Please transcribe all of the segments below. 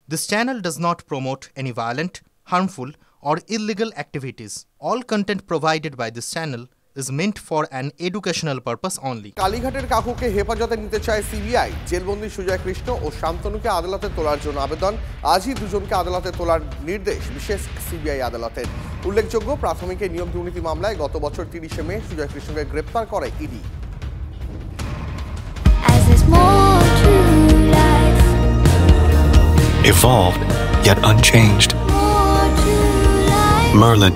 This channel does not promote any violent, harmful, or illegal activities. All content provided by this channel is meant for an educational purpose only. কালীঘাটের কাকুকে হেফাজতে নিতে চায় CBI. জেলবন্দি Sujoy Krishna ও শান্তনুকে আদালতে তোলার জন্য আবেদন। আজই দুজনকে আদালতে তোলার নির্দেশ বিশেষ সিবিআই আদালতের। উল্লেখযোগ্য, প্রাথমিকের নিয়োগ দুর্নীতি মামলায় গত বছর 30শে মে সুজয় কৃষ্ণকে গ্রেপ্তার করে ED. Evolved, yet unchanged. Merlin,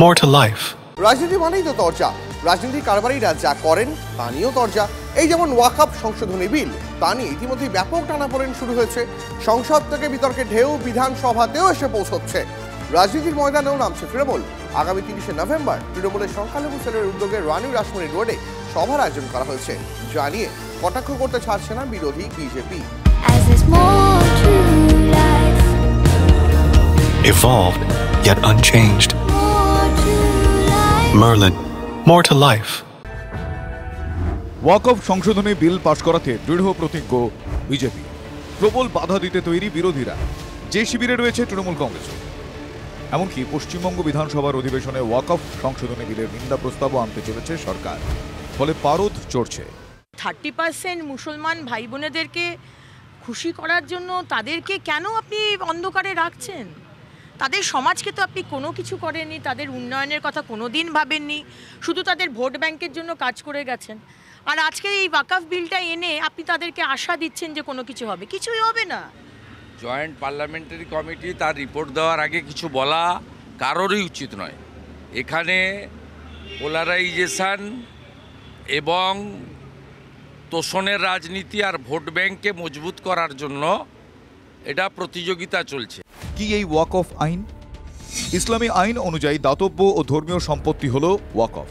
more to life. রাজনীতি মানেই তো তরজা। রাজনীতি কারবারিরা যা করেন তা নিয়েও তরজা। এই যেমন ওয়াকফ সংশোধনী বিল, তা নিয়ে ইতিমধ্যেই ব্যাপক টানাপোড়েন শুরু হয়েছে। সংসদ থেকে বিতর্কের ঢেউ বিধানসভাতেও এসে পৌঁছচ্ছে। রাজনীতির ময়দানেও নামছে তৃণমূল। আগামী 30শে নভেম্বর তৃণমূলের সংখ্যালঘু সেলের উদ্যোগে রানী রাসমণি রোডে সভার আয়োজন করা হয়েছে, যা নিয়ে কটাক্ষ করতে ছাড়ছে না বিরোধী BJP. Evolved, yet unchanged. Merlin, more to life. ওয়াকফ সংশোধনী বিল পাশ করাতে দৃঢ় প্রতিজ্ঞ বিজেপি। প্রবল বাধা দিতে তৈরি বিরোধীরা, যে শিবিরে রয়েছে তৃণমূল কংগ্রেস। এমনকি পশ্চিমবঙ্গ বিধানসভার অধিবেশনে ওয়াকফ সংশোধনী বিলের নিন্দা প্রস্তাবও আনতে চলেছে সরকার। ফলে পারদ চড়ছে। 30% মুসলমান ভাই বোনেদেরকে খুশি করার জন্য তাদেরকে কেন আপনি অন্ধকারে রাখছেন? তাদের সমাজকে তো আপনি কোনো কিছু করেননি, তাদের উন্নয়নের কথা কোনো দিন ভাবেননি, শুধু তাদের ভোট ব্যাংকের জন্য কাজ করে গেছেন। আর আজকে এই ওয়াকফ বিলটা এনে আপনি তাদেরকে আশা দিচ্ছেন যে কোনো কিছু হবে, কিছুই হবে না। জয়েন্ট পার্লামেন্টারি কমিটি তার রিপোর্ট দেওয়ার আগে কিছু বলা কারোরই উচিত নয়। এখানে পোলারাইজেশন এবং তোষণের রাজনীতি আর ভোট ব্যাংককে মজবুত করার জন্য এটা প্রতিযোগিতা চলছে। কি এই ওয়াকফ আইন? ইসলামী আইন অনুযায়ী দাতব্য ও ধর্মীয় সম্পত্তি হল ওয়াকফ।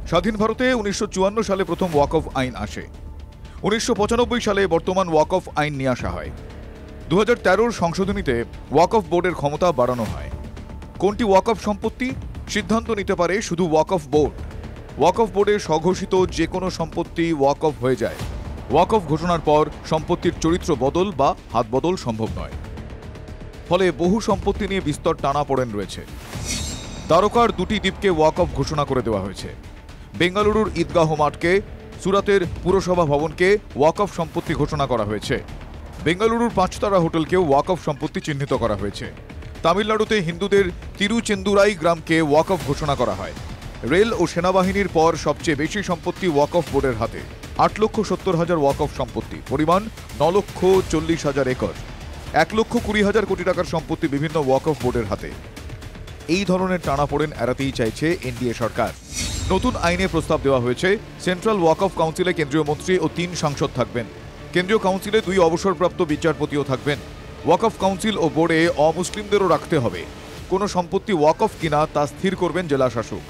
স্বাধীন ভারতে 1954 সালে প্রথম ওয়াকফ আইন আসে। 1995 সালে বর্তমান ওয়াকফ আইন নিয়ে আসা হয়। 2013 সংশোধনীতে ওয়াকফ বোর্ডের ক্ষমতা বাড়ানো হয়। কোনটি ওয়াকফ সম্পত্তি সিদ্ধান্ত নিতে পারে শুধু ওয়াকফ বোর্ড। ওয়াকফ বোর্ডের স্বঘোষিত যে কোনো সম্পত্তি ওয়াকফ হয়ে যায়। ওয়াকফ ঘোষণার পর সম্পত্তির চরিত্র বদল বা হাত বদল সম্ভব নয়। ফলে বহু সম্পত্তি নিয়ে বিস্তর টানাপোড়েন রয়েছে। দ্বারকার দুটি দ্বীপকে ওয়াকফ ঘোষণা করে দেওয়া হয়েছে। বেঙ্গালুরুর ঈদগাহ মাঠকে, সুরাতের পুরসভা ভবনকে ওয়াকফ সম্পত্তি ঘোষণা করা হয়েছে। বেঙ্গালুরুর 5 তারা হোটেলকেও ওয়াকফ সম্পত্তি চিহ্নিত করা হয়েছে। তামিলনাড়ুতে হিন্দুদের তিরুচেন্দুরাই গ্রামকে ওয়াকফ ঘোষণা করা হয়। রেল ও সেনাবাহিনীর পর সবচেয়ে বেশি সম্পত্তি ওয়াকফ বোর্ডের হাতে। 8,70,000 ওয়াকফ সম্পত্তি, পরিমাণ 9,40,000 একর। 1,20,000 কোটি টাকার সম্পত্তি বিভিন্ন ওয়াকফ বোর্ডের হাতে। এই ধরনের টানাপোড়েন এড়াতেই চাইছে এনডিএ সরকার। নতুন আইনে প্রস্তাব দেওয়া হয়েছে, সেন্ট্রাল ওয়াকফ কাউন্সিলে কেন্দ্রীয় মন্ত্রী ও 3 সাংসদ থাকবেন। কেন্দ্রীয় কাউন্সিলে 2 অবসরপ্রাপ্ত বিচারপতিও থাকবেন। ওয়াকফ কাউন্সিল ও বোর্ডে অমুসলিমদেরও রাখতে হবে। কোনো সম্পত্তি ওয়াকফ কিনা তা স্থির করবেন জেলা শাসক।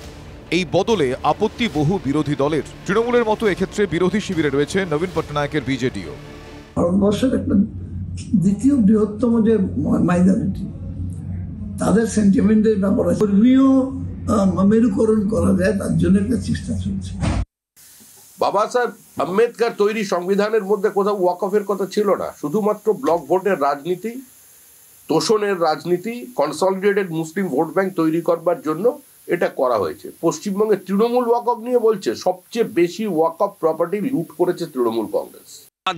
এই বদলে আপত্তি বহু বিরোধী দলের। তৃণমূলের মতো এক্ষেত্রে বিরোধী শিবিরে রয়েছে নবীন পটনায়কের বিজেডিও। ভারতবর্ষের একটা দ্বিতীয় বৃহত্তম যে মাইনরিটি, তাদের সেন্টিমেন্টের ব্যাপারে ধর্মীয় মেরুকরণ করা যায়, তার জন্য একটা চেষ্টা চলছে। বাবা সাহেব আম্বেদকর তৈরি সংবিধানের মধ্যে কোথাও ওয়াকফের কথা ছিল না। শুধুমাত্র ব্লক ভোটের রাজনীতি, তোষণের রাজনীতি, কনসলিডেটেড মুসলিম ভোট ব্যাংক তৈরি করবার জন্য এটা করা হয়েছে। পশ্চিমবঙ্গে তৃণমূল ওয়াকফ নিয়ে বলছে সবচেয়ে বেশি ওয়াকফ প্রপার্টি লুট করেছে তৃণমূল কংগ্রেস।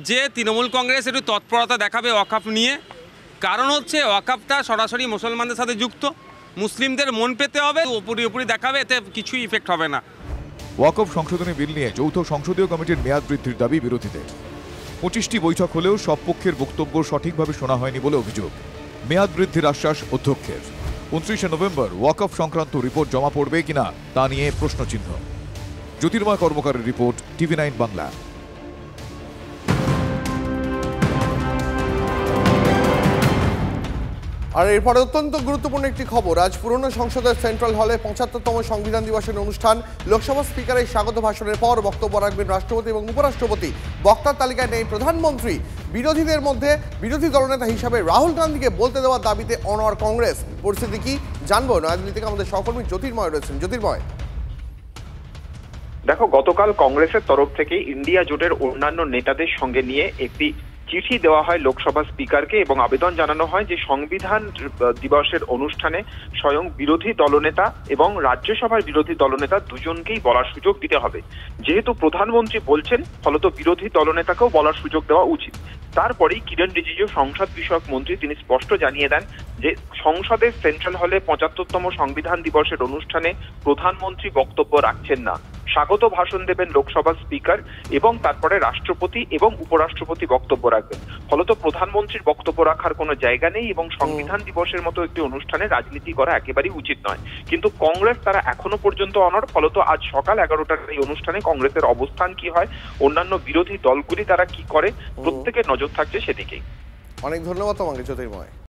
যে তৃণমূল কংগ্রেস একটু তৎপরতা দেখাবে ওয়াকফ নিয়ে, কারণ হচ্ছে ওয়াকফটা সরাসরি মুসলমানদের সাথে যুক্ত। মুসলিমদের মন পেতে হবে, উপরি দেখাবে, এতে কিছুই ইফেক্ট হবে না। ওয়াকফ সংশোধনী বিল নিয়ে যৌথ সংসদীয় কমিটির মেয়াদ বৃদ্ধির দাবি বিরোধীদের। 25টি বৈঠক হলেও সব পক্ষের বক্তব্য সঠিকভাবে শোনা হয়নি বলে অভিযোগ। মেয়াদ বৃদ্ধির আশ্বাস অধ্যক্ষের। 29শে নভেম্বর ওয়াকফ সংক্রান্ত রিপোর্ট জমা পড়বে কিনা তা নিয়ে প্রশ্নচিহ্ন। জ্যোতির্ময় কর্মকারের রিপোর্ট, TV9 বাংলা। আর এরপরে অত্যন্ত গুরুত্বপূর্ণ একটি খবর। আজ পুরনো সংসদের সেন্ট্রাল হলে 75তম সংবিধান দিবসের অনুষ্ঠান। লোকসভা স্পিকারের স্বাগত ভাষণের পর বক্তব্য রাখবেন রাষ্ট্রপতি এবং উপরাষ্ট্রপতি। বক্তার তালিকায় নেই প্রধানমন্ত্রী। বিরোধীদের মধ্যে বিরোধী দলনেতা হিসাবে রাহুল গান্ধীকে বলতে দেওয়ার দাবিতে অনড় কংগ্রেস। পরিস্থিতি কি জানবো নয়াদিল্লি থেকে আমাদের সহকর্মী জ্যোতির্ময় রয়েছেন। জ্যোতির্ময়, দেখো, গতকাল কংগ্রেসের তরফ থেকে ইন্ডিয়া জোটের অন্যান্য নেতাদের সঙ্গে নিয়ে একটি চিঠি দেওয়া হয় লোকসভা স্পিকারকে এবং আবেদন জানানো হয় যে সংবিধান দিবসের অনুষ্ঠানে স্বয়ং বিরোধী দলনেতা এবং রাজ্যসভার বিরোধী দলনেতা দুজনকেই বলার সুযোগ দিতে হবে। যেহেতু প্রধানমন্ত্রী বলছেন, ফলত বিরোধী দলনেতাকেও বলার সুযোগ দেওয়া উচিত। তারপরেই কিরণ রিজিজু সংসদ বিষয়ক মন্ত্রী, তিনি স্পষ্ট জানিয়ে দেন যে সংসদের সেন্ট্রাল হলে ৭৫তম সংবিধান দিবসের অনুষ্ঠানে প্রধানমন্ত্রী বক্তব্য রাখছেন না। স্বাগত ভাষণ দেবেন লোকসভা স্পিকার এবং তারপরে রাষ্ট্রপতি এবং উপরাষ্ট্রপতি বক্তব্য রাখবেন। ফলত প্রধানমন্ত্রীর বক্তব্য রাখার কোনো জায়গা নেই এবং সংবিধান দিবসের মতো একটি অনুষ্ঠানে রাজনীতি করা একেবারেই উচিত নয়। কিন্তু কংগ্রেস তারা এখনো পর্যন্ত অনড়। ফলত আজ সকাল 11টার এই অনুষ্ঠানে কংগ্রেসের অবস্থান কি হয়, অন্যান্য বিরোধী দলগুলি তারা কি করে, প্রত্যেকের নজর থাকছে সেদিকেই। অনেক ধন্যবাদ তোমাকে জ্যোতির্ময়।